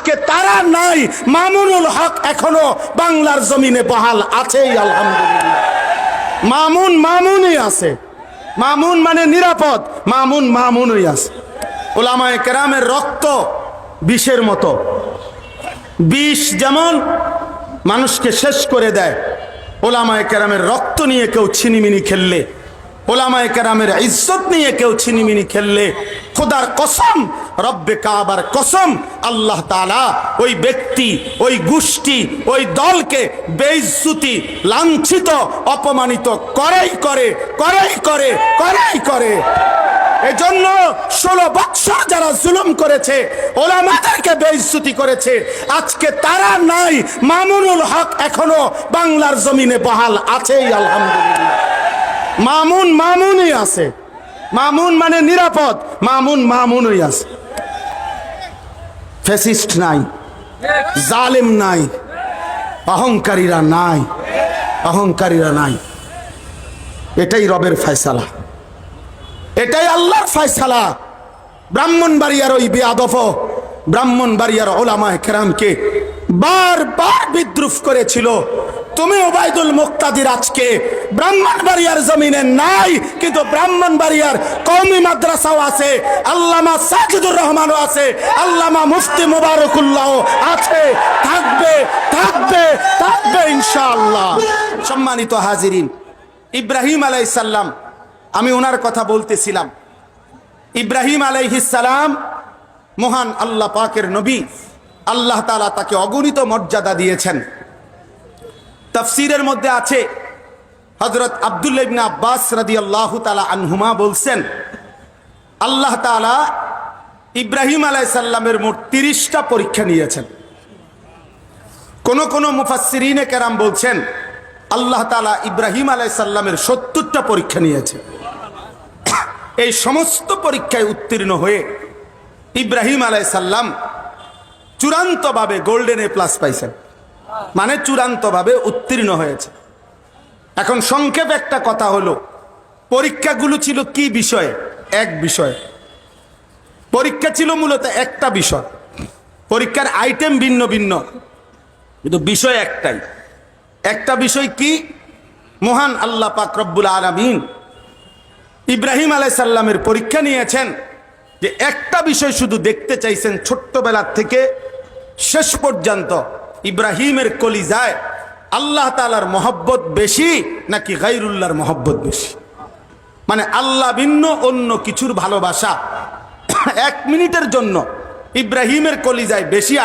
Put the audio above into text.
কে তারা নাই, মামুনুল হক এখনো বাংলার জমিনে বহাল আছেই আলহামদুলিল্লাহ। মামুনই আছে। মামুন মানে নিরাপদ, মামুনই আছে। উলামায়ে কেরামের রক্ত বিষের মতো, বিষ যেমন মানুষকে শেষ করে দেয়, উলামায়ে কেরামের রক্ত নিয়ে কেউ ছিনিমিনি খেললে, উলামায়ে কেরামের ইজ্জত নিয়ে কেউ ছিনিমিনি খেললে, খোদার কসম, রব্বে কাবার কসম, আল্লাহ তাআলা ওই ব্যক্তি, ওই গোষ্ঠী, ওই দলকে বেইজ্জতি, লাঞ্ছিত, অপমানিত করেই করে। এজন্য 16 বছর যারা জুলুম করেছে, ওলামাদেরকে বেইজ্জতি করেছে, আজকে তারা নাই, মামুনুল হক এখনো বাংলার জমিনে বহাল আছেই আলহামদুলিল্লাহ। মামুনই আছে। মামুন মানে নিরাপদ, মামুনই আছে। ফ্যাসিস্ট নাই, জালেম নাই, অহংকারীরা নাই। এটাই রবের ফয়সালা, এটাই আল্লাহর ফয়সালা। ব্রাহ্মণবাড়িয়ার ওই বেয়াদব, ব্রাহ্মণবাড়িয়ার উলামায়ে কেরামকে বারবার বিদ্রুপ করেছিল। তুমি ওবায়দুল মুক্তাদির আজকে ব্রাহ্মণবাড়িয়ার জমিনে নাই, কিন্তু ব্রাহ্মণবাড়িয়ার কওমি মাদ্রাসাও আছে, আল্লামা সাজিদুর রহমানও আছে, আল্লামা মুফতি মুবারকুল্লাহ আছে, থাকবে ইনশাআল্লাহ। সম্মানিত হাজিরিন, ইব্রাহিম আলাইহিস সালাম, আমি ওনার কথা বলতেছিলাম। ইব্রাহিম আলাইহিস সালাম মহান আল্লাহ পাকের নবী, আল্লাহ তাআলা তাকে অগণিত মর্যাদা দিয়েছেন। তাফসীরের মধ্যে আছে, হযরত আব্দুল্লাহ ইবনে আব্বাস রাদিয়াল্লাহু তাআলা আনহুমা বলছেন, আল্লাহ তাআলা ইব্রাহিম আলাইহিস সালামের মোট 30টা পরীক্ষা নিয়েছেন। কোন মুফাসসিরিনে কেরাম বলছেন আল্লাহ তাআলা ইব্রাহিম আলাইহিস সালামের 70টা পরীক্ষা নিয়েছেন। এই সমস্ত পরীক্ষায় উত্তীর্ণ হয়ে ইব্রাহিম আলাইহিস সালাম চূড়ান্তভাবে গোল্ডেন এ প্লাস পাইছেন, মানে চূড়ান্তভাবে উত্তীর্ণ হয়েছে। এখন সংক্ষেপে একটা কথা হলো, পরীক্ষাগুলো ছিল কি বিষয়ে? এক বিষয়ে পরীক্ষা ছিল, মূলত একটা বিষয়। পরীক্ষার আইটেম ভিন্ন ভিন্ন, কিন্তু বিষয় একটাই। একটা বিষয় কি? মহান আল্লাহ পাক রব্বুল আলামিন ইব্রাহিম আলাইহিস সালামের পরীক্ষা নিয়েছেন, যে একটা বিষয় শুধু দেখতে চাইছেন, ছোট্টবেলার থেকে শেষ পর্যন্ত ইব্রাহিমের কলিজায় আল্লাহ তাআলার মহব্বত বেশি নাকি গায়রুল্লাহর মহব্বত বেশি, মানে আল্লাহ ভিন্ন অন্য কিছুর ভালোবাসা 1 মিনিটের জন্য ইব্রাহিমের কলিজায় বেশি